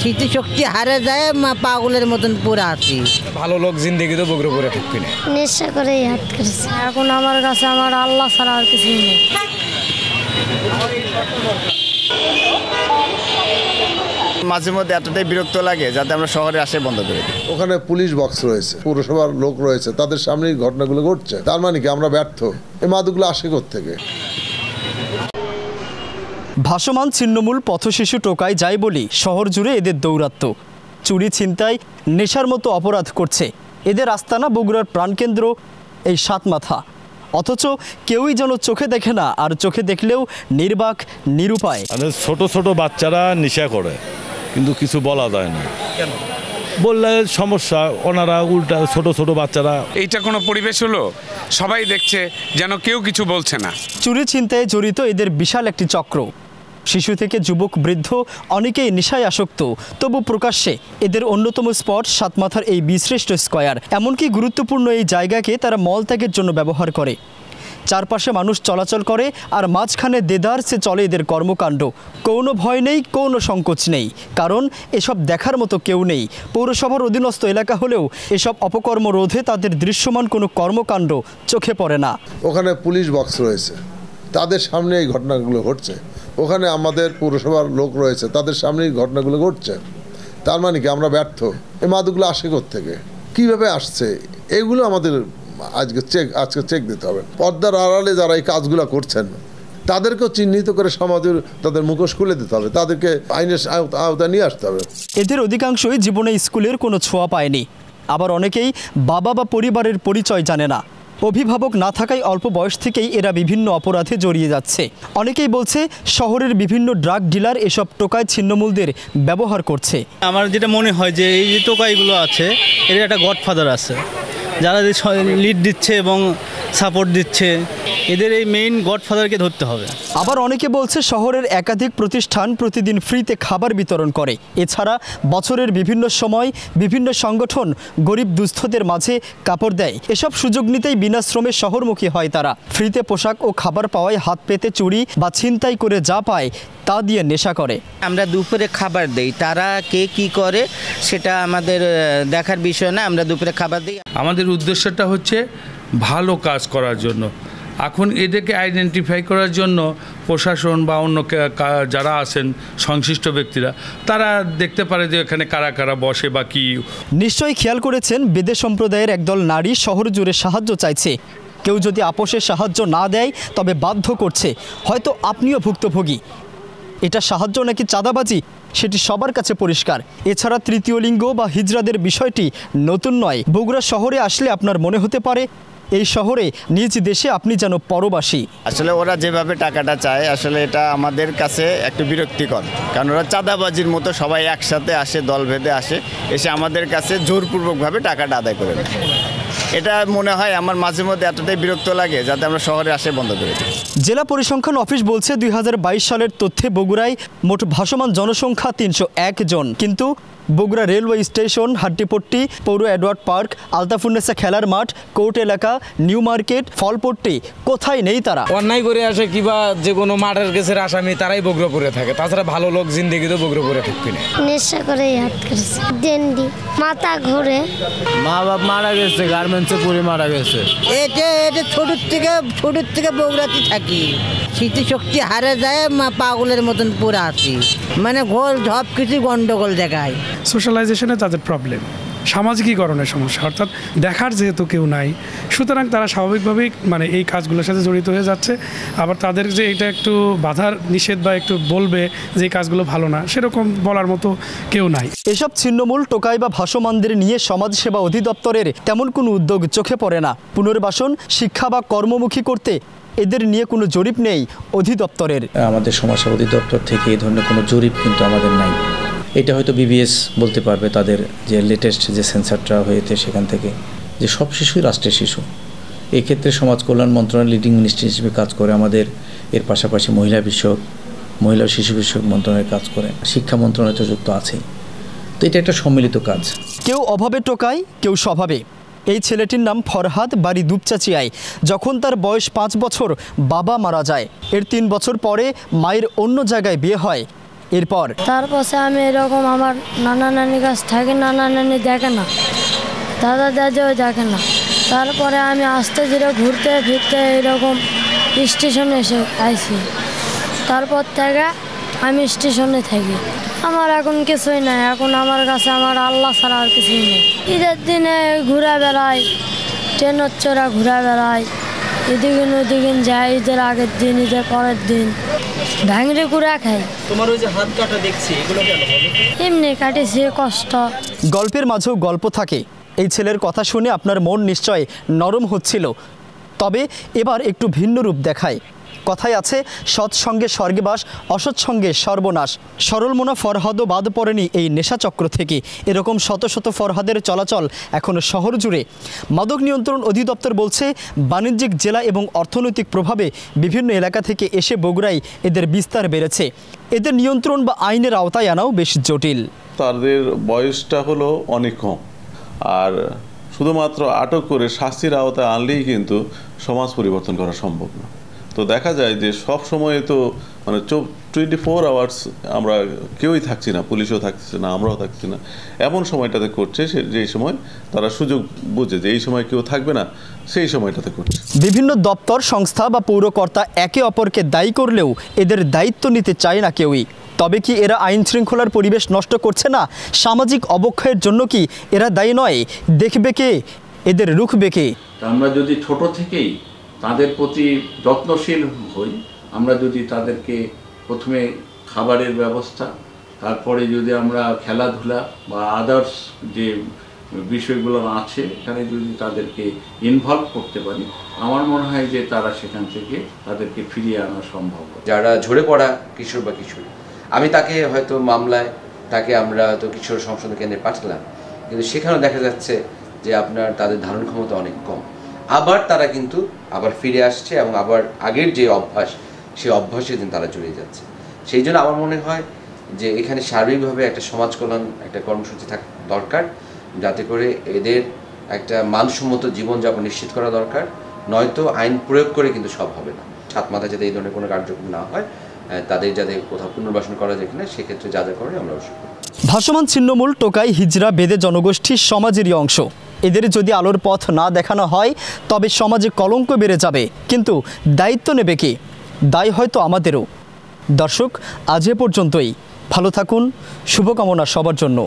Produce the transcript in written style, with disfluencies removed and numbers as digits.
স্মৃতিশক্তি হারে যায়, পাগলের মতন পুরো আছি। ভালো লোক জিন্দেগি তো বগরে পড়ে থাকবি না, নেশা করে হাত করেছে। এখন আমার কাছে আমার আল্লাহ ছাড়া আর কিছু নেই। মাঝে মধ্যে এতটাই বিরক্ত লাগে যাতে আমরা শহরে আসে বন্ধ করে দিই। ওখানে পুলিশ বক্স রয়েছে, পৌরসভার লোক রয়েছে, তাদের সামনেই ঘটনাগুলো ঘটছে। তার মানে কি আমরা ব্যর্থ? এই মাদকগুলো আসে কোত্থেকে? ভাসমান ছিন্নমূল পথশিশু টোকাই যাই বলি, শহর জুড়ে এদের দৌরাত্ম্য। চুরি, ছিনতাই, নেশার মতো অপরাধ করছে। এদের আস্তানা বগুড়ার প্রাণকেন্দ্র এই সাতমাথা। অথচ কেউই যেন চোখে দেখে না, আর চোখে দেখলেও নির্বাক, নিরুপায়। ছোট ছোট বাচ্চারা নেশা করে, কিন্তু কিছু বলা যায় না, বললে সমস্যা। ওনারা উল্টা ছোট ছোট বাচ্চারা। এইটা কোনো পরিবেশ হলো? সবাই দেখছে, যেন কেউ কিছু বলছে না। চুরি, ছিনতাইয়ে জড়িত এদের বিশাল একটি চক্র। শিশু থেকে যুবক, বৃদ্ধ অনেকেই নেশায় আসক্ত। তবু প্রকাশ্যে এদের অন্যতম স্পট সাতমাথার এই বীরশ্রেষ্ঠ স্কয়ার। এমনকি গুরুত্বপূর্ণ এই জায়গাকে তারা মলত্যাগের জন্য ব্যবহার করে। চারপাশে মানুষ চলাচল করে, আর মাঝখানে দেদারসে চলে এদের কর্মকাণ্ড। কোনো ভয় নেই, কোনো সংকোচ নেই, কারণ এসব দেখার মতো কেউ নেই। পৌরসভার অধীনস্থ এলাকা হলেও এসব অপকর্ম রোধে তাদের দৃশ্যমান কোনো কর্মকাণ্ড চোখে পড়ে না। ওখানে পুলিশ বক্স রয়েছে, তাদের সামনে এই ঘটনাগুলো ঘটছে। ওখানে আমাদের পৌরসভার লোক রয়েছে, তাদের সামনেই ঘটনাগুলো ঘটছে। তার মানে কি আমরা ব্যর্থ? এই মাদকগুলো আসে কোত্থেকে, কীভাবে আসছে, এগুলো আমাদের আজকে চেক দিতে হবে। পর্দার আড়ালে যারা এই কাজগুলো করছেন তাদেরকেও চিহ্নিত করে সমাজের তাদের মুখোশ খুলে দিতে হবে, তাদেরকে আইনের আওতায় নিয়ে আসতে হবে। এদের অধিকাংশই জীবনে স্কুলের কোনো ছোঁয়া পায়নি। আবার অনেকেই বাবা বা পরিবারের পরিচয় জানে না। অভিভাবক না থাকায় অল্প বয়স থেকেই এরা বিভিন্ন অপরাধে জড়িয়ে যাচ্ছে। অনেকেই বলছে শহরের বিভিন্ন ড্রাগ ডিলার এসব টোকাই ছিন্নমূলদের ব্যবহার করছে। আমার যেটা মনে হয় যে এই যে টোকাইগুলো আছে, এর একটা গডফাদার আছে, যারা লিড দিচ্ছে এবং সাপোর্ট দিচ্ছে। এদের এই মেইন গডফাদারকে ধরতে হবে। আবার অনেকে বলছে শহরের একাধিক প্রতিষ্ঠান প্রতিদিন ফ্রিতে খাবার বিতরণ করে। এছাড়া বছরের বিভিন্ন সময় বিভিন্ন সংগঠন গরিব দুস্থদের মাঝে কাপড় দেয়। এসব সুযোগ নিতেই বিনা শ্রমে শহরমুখী হয় তারা। ফ্রিতে পোশাক ও খাবার পাওয়ায় হাত পেতে চুরি বা ছিনতাই করে যা পায় তা দিয়ে নেশা করে। আমরা দুপুরে খাবার দেই, তারা কে কি করে সেটা আমাদের দেখার বিষয় না। আমরা দুপুরে খাবার দিই। আমাদের উদ্দেশ্যটা হচ্ছে ভালো কাজ করার জন্য। এখন এদেরকে আইডেন্টিফাই করার জন্য প্রশাসন বা অন্য যারা আছেন সংশ্লিষ্ট ব্যক্তিরা, তারা দেখতে পারে যে এখানে কারা কারা বসে বা কি। নিশ্চয়ই খেয়াল করেছেন, বেদে সম্প্রদায়ের একদল নারী শহর জুড়ে সাহায্য চাইছে। কেউ যদি আপোষে সাহায্য না দেয় তবে বাধ্য করছে। হয়তো আপনিও ভুক্তভোগী। এটা সাহায্য নাকি চাঁদাবাজি সেটি সবার কাছে পরিষ্কার। এছাড়া তৃতীয় লিঙ্গ বা হিজড়াদের বিষয়টি নতুন নয়। বগুড়া শহরে আসলে আপনার মনে হতে পারে এই শহরে নিজ দেশে আপনি যেন পরবাসী। আসলে ওরা যেভাবে টাকাটা চায়, আসলে এটা আমাদের কাছে একটু বিরক্তিকর। কারণ ওরা চাঁদাবাজির মতো সবাই একসাথে আসে, দল ভেদে আসে, এসে আমাদের কাছে জোরপূর্বকভাবে টাকাটা আদায় করে নেয়। এটা মনে হয় আমার মাঝে মধ্যে এতটাই বিরক্ত লাগে যাতে আমরা শহরে আসে বন্ধ করে দিই। জেলা পরিসংখ্যান অফিস বলছে 2022 সালের তথ্যে বগুড়ায় মোট ভাসমান জনসংখ্যা 301 জন। কিন্তু বগুড়া রেলওয়ে স্টেশন, হাড্ডিপট্টি, পৌর এডওয়ার্ড পার্ক, আলতাফুন্নেসা খেলার মাঠ, কোর্ট এলাকা, নিউ মার্কেট, ফলপট্টি, কোথায় নেই তারা। অন্যায় করে আসে কিংবা যে কোনো মার্ডার কেসের আসামি তারাই বগরে পড়ে থাকে। তাছাড়া ভালো লোক জিন্দেগি তো বগরে পড়ে থাকবি না। নেশা করে হাত করেছে। ডেন্ডি, মাথা ঘুরে, মা বাপ মারা গেছে, গার্মেন্টসে পুড়ে মারা গেছে। এটা ছোটোর থেকে বগুড়াতে থাকি, স্মৃতিশক্তি হারে যায়, পাগলের মতন পুরো আছি। মানে ঘোল সব কিছু গন্ডগোল দেখায়। সোশ্যালাইজেশনে তাদের প্রবলেম, সামাজিকীকরণের সমস্যা, অর্থাৎ দেখার যেহেতু কেউ নাই, সুতরাং তারা স্বাভাবিকভাবেই মানে এই কাজগুলোর সাথে জড়িত হয়ে যাচ্ছে। আবার তাদের যে এটা একটু বাধার নিষেধ বা একটু বলবে যে এই কাজগুলো ভালো না, সেরকম বলার মতো কেউ নাই। এসব ছিন্নমূল টোকাই বা ভাসমানদের নিয়ে সমাজসেবা অধিদপ্তরের তেমন কোনো উদ্যোগ চোখে পড়ে না। পুনর্বাসন, শিক্ষা বা কর্মমুখী করতে এদের নিয়ে কোনো জরিপ নেই অধিদপ্তরের। আমাদের সমাজসেবা অধিদপ্তর থেকে এই ধরনের কোনো জরিপ কিন্তু আমাদের নাই। এটা হয়তো বিবিএস বলতে পারবে, তাদের যে লেটেস্ট যে সেন্সারটা হয়েছে সেখান থেকে, যে সব শিশুই রাষ্ট্রের শিশু। এক্ষেত্রে সমাজ কল্যাণ মন্ত্রণালয় লিডিং মিনিস্ট্রি হিসেবে কাজ করে আমাদের। এর পাশাপাশি মহিলা ও শিশু বিষয়ক মন্ত্রণালয় কাজ করে, শিক্ষা মন্ত্রণালয় তো যুক্ত আছেই। তো এটা একটা সম্মিলিত কাজ। কেউ অভাবে টোকায়, কেউ স্বভাবে। এই ছেলেটির নাম ফরহাদ, বাড়ি দুপচাচিয়ায়। যখন তার বয়স 5 বছর বাবা মারা যায়। এর 3 বছর পরে মায়ের অন্য জায়গায় বিয়ে হয়। এরপর তারপরে আমি এরকম আমার নানা নানির কাছ থাকি, নানা নানি দেখে না, দাদা দাদিও দেখে না। তারপরে আমি আস্তে ধীরে ঘুরতে ফিরতে এরকম স্টেশনে এসে আইছি। তারপর থেকে আমি স্টেশনে থাকি। আমার এখন কিছুই নাই, এখন আমার কাছে আমার আল্লাহ ছাড়া আর কিছুই নেই। ঈদের দিনে ঘুরে বেড়াই, ট্রেনের চড়া ঘুরে বেড়াই, এদিকে ওদিকে যাই, ঈদের আগের দিন, ঈদের পরের দিন ভাঙড়ি কুড়া খাই। তোমার ওই যে হাত কাটা দেখছি, এগুলো কেন? এমনি কাটিছি, কষ্ট। গল্পের মাঝেও গল্প থাকে। এই ছেলের কথা শুনে আপনার মন নিশ্চয় নরম হচ্ছিল, তবে এবার একটু ভিন্ন রূপ দেখায়। কথায় আছে, সৎসঙ্গে স্বর্গবাস, অসৎসঙ্গে সর্বনাশ। সরলমনা ফরহাদও বাদ পড়েনি এই নেশাচক্র থেকে। এরকম শত শত ফরহাদের চলাচল এখনও শহর জুড়ে। মাদক নিয়ন্ত্রণ অধিদপ্তর বলছে, বাণিজ্যিক, জেলা এবং অর্থনৈতিক প্রভাবে বিভিন্ন এলাকা থেকে এসে বগুড়ায় এদের বিস্তার বেড়েছে। এদের নিয়ন্ত্রণ বা আইনের আওতায় আনাও বেশ জটিল। তাদের বয়সটা হলো অনেক কম, আর শুধুমাত্র আটক করে শাস্তির আওতায় আনলেই কিন্তু সমাজ পরিবর্তন করা সম্ভব না। তো দেখা যায় যে সব সময় তো মানে 24 আওয়ার্স আমরা কেউই থাকছি না, পুলিশও থাকছে না, আমরাও থাকছি না। এমন সময়টাতে করছে যেই সময় তারা সুযোগ বুঝে যে এই সময় কেউ থাকবে না, সেই সময়টাতে করছে। বিভিন্ন দপ্তর, সংস্থা বা পৌরকর্তা একে অপরকে দায়ী করলেও এদের দায়িত্ব নিতে চায় না কেউই। তবে কি এরা আইন শৃঙ্খলার পরিবেশ নষ্ট করছে না? সামাজিক অবক্ষয়ের জন্য কি এরা দায়ী নয়? দেখবে কে, এদের রুখবে কে? আমরা যদি ছোট থেকেই তাদের প্রতি যত্নশীল হই, আমরা যদি তাদেরকে প্রথমে খাবারের ব্যবস্থা, তারপরে যদি আমরা খেলাধুলা বা আদার্স যে বিষয়গুলো আছে এখানে যদি তাদেরকে ইনভলভ করতে পারি, আমার মনে হয় যে তারা সেখান থেকে তাদেরকে ফিরিয়ে আনা সম্ভব। যারা ঝরে পড়া কিশোর বা কিশোরী, আমি তাকে হয়তো মামলায় তাকে আমরা হয়তো কিশোর সংশোধন কেন্দ্রে পাঠালাম, কিন্তু সেখানেও দেখা যাচ্ছে যে আপনার তাদের ধারণ ক্ষমতা অনেক কম। আবার তারা কিন্তু আবার ফিরে আসছে এবং আবার আগের যে অভ্যাস, সেই অভ্যাসে কিন্তু তারা জড়িয়ে যাচ্ছে। সেই জন্য আমার মনে হয় যে এখানে সার্বিকভাবে একটা সমাজ কল্যাণ একটা কর্মসূচি থাকা দরকার, যাতে করে এদের একটা মানসম্মত জীবনযাপন নিশ্চিত করা দরকার। নয়তো আইন প্রয়োগ করে কিন্তু সব হবে না। সাত মাথায় যাতে এই ধরনের কোনো কার্যক্রম না হয়, তাদের যাতে কোথাও পুনর্বাসন করা যায় কিনা সেক্ষেত্রে যা যা করে আমরা অবশ্যই করব। ভাসমান ছিন্নমূল, টোকাই, হিজড়া, বেদে জনগোষ্ঠী সমাজেরই অংশ। এদের যদি আলোর পথ না দেখানো হয় তবে সমাজে কলঙ্ক বেড়ে যাবে। কিন্তু দায়িত্ব নেবে কে? দায় হয়তো আমাদেরও। দর্শক, আজ এ পর্যন্তই। ভালো থাকুন, শুভকামনা সবার জন্য।